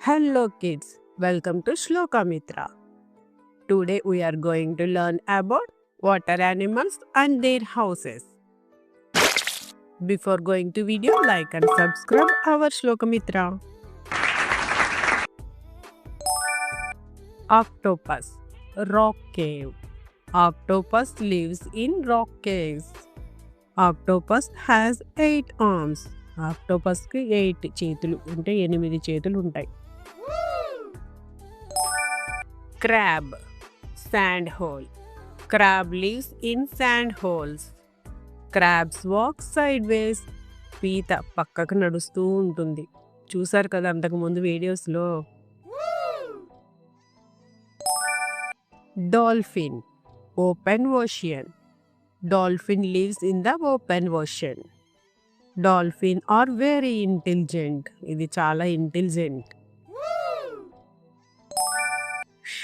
Hello kids, welcome to Shloka Mitra. Today we are going to learn about water animals and their houses. Before going to video, like and subscribe our Shloka Mitra. Octopus, rock cave. Octopus lives in rock caves. Octopus has 8 arms. Octopus కి 8 చేతులు అంటే 8 చేతులు ఉంటాయి. Crab, sand hole. Crab lives in sand holes. Crabs walk sideways. పీత పక్కకు నడుస్తూ ఉంటుంది. చూసారు కదా అంతకుముందు వీడియోస్లో. Dolphin, open ocean. Dolphin lives in the open ocean. Dolphin are very intelligent. ఇది చాలా intelligent.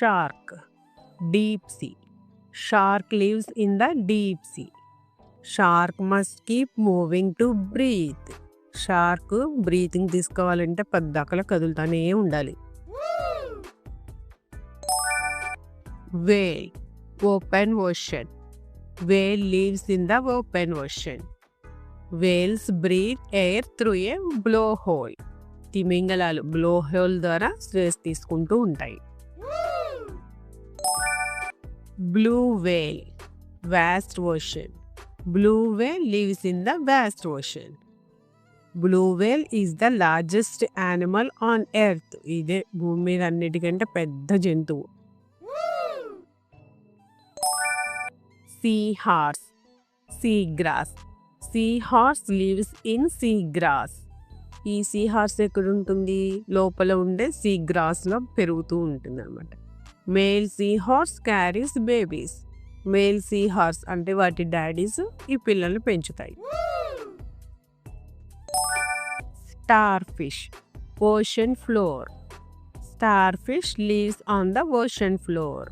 Shark, deep sea. Shark lives in the deep sea. Shark must keep moving to breathe. Shark breathing తీసుకోవాలంటే పద్దాకలా కదులుతానే ఉండాలి. Whale, open ocean. Whale lives in the open ocean. Whales breathe air through a blowhole. తిమింగలాలు బ్లోహోల్ ద్వారా శ్వాస తీసుకుంటూ ఉంటాయి. Blue whale, vast ocean. Blue whale lives in the vast ocean. Blue whale is the largest animal on earth. ఇదే భూమి మీద అన్నిటికంటే పెద్ద జంతువు. Sea horse, sea grass. Sea horse lives in sea grass. ఈ సీ హార్స్ ఎక్కడ ఉంటుంది? లోపల ఉండే సీ గ్రాస్లో పెరుగుతూ ఉంటుంది అనమాట. Male see horse carries babies. Male see horse అంటే వాటి డాడీస్ ఈ పిల్లల్ని పెంచుతాయి. Star fish, ocean floor. Star fish leaves on the ocean floor.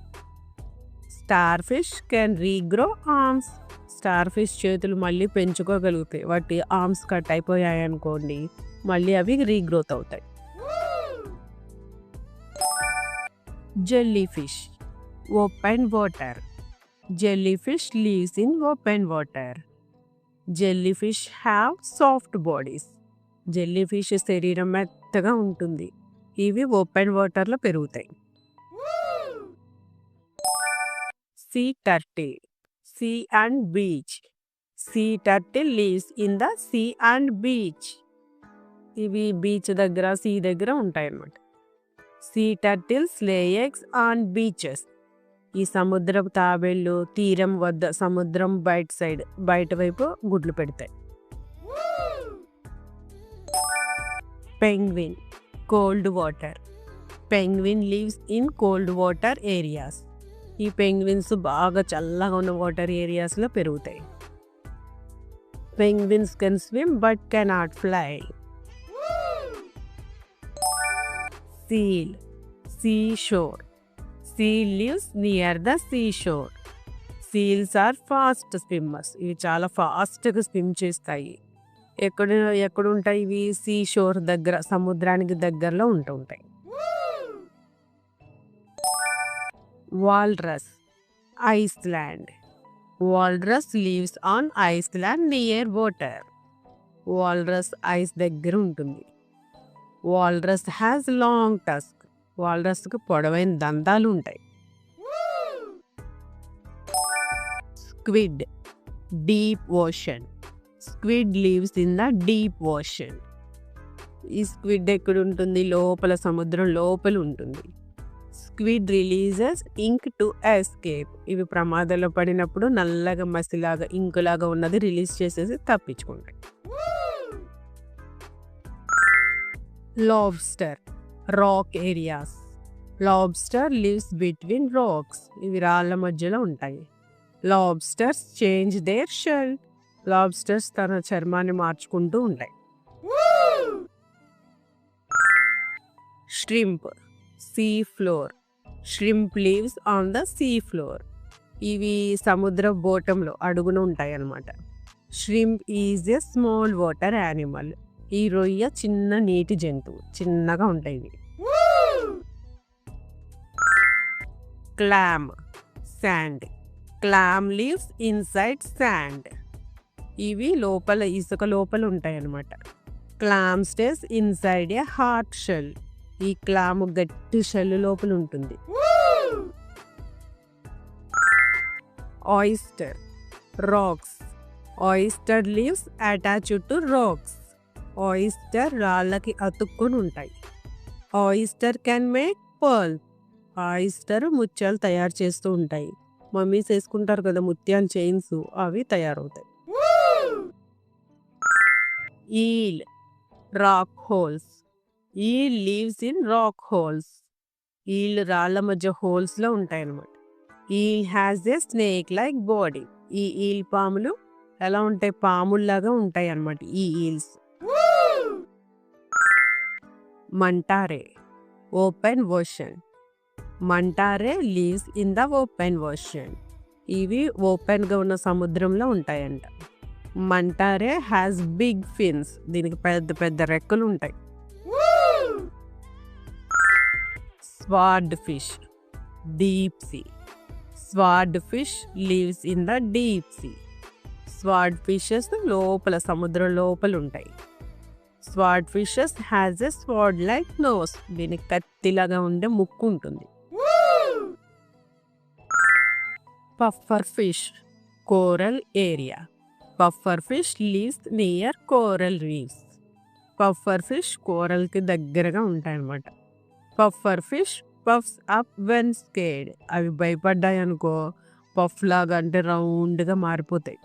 Star fish can regrow arms. Star fish చేతులు మళ్ళీ పెంచుకోగలుగుతాయి. వాటి ఆర్మ్స్ కట్ అయిపోయాయి అనుకోండి, మళ్ళీ అవి రీగ్రోత్ అవుతాయి. Jelly fish, open water. Jelly fish lives in open water. Jelly fish have soft bodies. Jelly fish శరీరం మెత్తగా ఉంటుంది. ఇవి ఓపెన్ వాటర్లో పెరుగుతాయి. Sea turtle, sea and beach. Sea turtle lives in the sea and beach. ఇవి beach దగ్గర see దగ్గర ఉంటాయి అన్నమాట. Sea turtles lay eggs on beaches. ఈ సముద్రపు తాబేళ్ళు తీరం వద్ద సముద్రం బయట వైపు గుడ్లు పెడతాయి. Penguin, cold water. Penguin lives in cold water areas. ఈ పెంగ్విన్స్ బాగా చల్లగా ఉన్న వాటర్ ఏరియాస్లో పెరుగుతాయి. Penguins can swim but cannot fly. Seal, sea shore. Seal lives near the sea shore. Seals are fast swimmers. ఇవి చాలా ఫాస్ట్గా స్విమ్ చేస్తాయి. ఎక్కడ ఉంటాయి ఇవి? సీ షోర్ దగ్గర, సముద్రానికి దగ్గరలో ఉంటాయి. Walrus, Iceland. Walrus lives on Iceland near water. Walrus ice దగ్గర ఉంటుంది. Walrus has long tusk. Walrusకి పొడవైన దంతాలు ఉంటాయి. Squid, deep ocean. Squid lives in the deep ocean. ఈ స్క్విడ్ ఎక్కడ ఉంటుంది? లోపల, సముద్రం లోపల ఉంటుంది. Squid releases ink to escape. ఇవి ప్రమాదంలో పడినప్పుడు నల్లగా మసిలాగా ఇంకులాగా ఉన్నది రిలీజ్ చేసేసి తప్పించుకుంటాయి. Lobster, rock areas. Lobster lives between rocks. ఇవి రాళ్ళ మధ్యలో ఉంటాయి. Lobsters change their shell. లాబ్స్టర్స్ తన చర్మాన్ని మార్చుకుంటూ ఉంటాయి. Shrimp, sea floor. Shrimp lives on the sea floor. ఇవి సముద్ర బోటంలో అడుగున ఉంటాయి అన్నమాట. Shrimp is a small water animal. ఈ రొయ్య చిన్న నీటి జంతువు, చిన్నగా ఉంటాయి ఇవి. Clam sand. Clam lives inside sand. ఇవి లోపల ఇసుక లోపల ఉంటాయి అన్నమాట. Clam stays inside a hard shell. ఈ క్లామ్ గట్టి షెల్ లోపల ఉంటుంది. Oyster rocks. Oyster lives attached to rocks. Oyster రాళ్ళకి అతుక్కుని ఉంటాయి. Oyster can make pearl. Oyster ముత్యాలు తయారు చేస్తూ ఉంటాయి. మమ్మీస్ వేసుకుంటారు కదా ముత్యాలు చైన్స్, అవి తయారవుతాయి. Eel rock holes. Eel lives in rock holes. Eel రాళ్ళ మధ్య హోల్స్లో ఉంటాయి అన్నమాట. Eel has a snake like body. ఈ ఈల్ పాములు ఎలా ఉంటాయి, పాముల్లాగా ఉంటాయి అన్నమాట ఈ eels. Manta ray open ocean. Manta ray lives in the open ocean. ఇవి ఓపెన్గా ఉన్న సముద్రంలో ఉంటాయంట. Manta ray has big fins. దీనికి పెద్ద పెద్ద రెక్కలు ఉంటాయి. Swordfish deep sea. Swordfish lives in the deep sea. Sword fishes లోపల సముద్రం లోపల ఉంటాయి. Swordfishes has a sword like nose. దీనికి కత్తిలాగా ఉండే ముక్కు ఉంటుంది. Puffer fish coral area. Puffer fish lives near coral reefs. Puffer fish కోరల్కి దగ్గరగా ఉంటాయి అన్నమాట. Puffer fish puffs up when scared. అవి భయపడ్డాయి అనుకో పఫ్ లాగా అంటే రౌండ్గా మారిపోతాయి.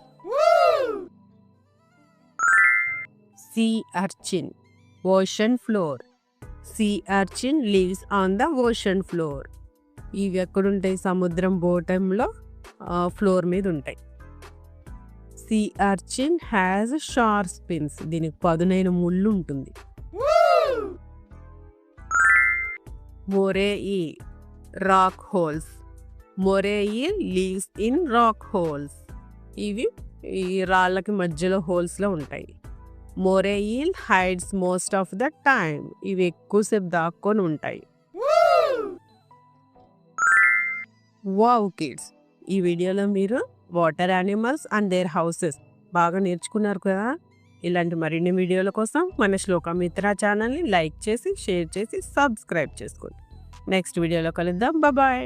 Sea urchin ocean floor. Sea urchin lives on the ocean floor. ఇవి ఎక్కడుంటాయి, సముద్రం బోటంలో ఫ్లోర్ మీద ఉంటాయి. Sea urchin has sharp spines. దీనికి పదునైన ముళ్ళు ఉంటుంది. Moray rock holes. Moray lives in rock holes. ఇవి ఈ రాళ్ళకి మధ్యలో హోల్స్లో ఉంటాయి. Moray eel hides most of the time. ఇవి ఎక్కువసేపు దాక్కొని ఉంటాయి. వావ్ కిడ్స్, ఈ వీడియోలో మీరు water animals and their houses బాగా నేర్చుకున్నారు కదా. ఇలాంటి మరిన్ని వీడియోల కోసం మన శ్లోక మిత్ర ఛానల్ని లైక్ చేసి, షేర్ చేసి, సబ్స్క్రైబ్ చేసుకోండి. నెక్స్ట్ వీడియోలో కలుద్దాం. బాయ్.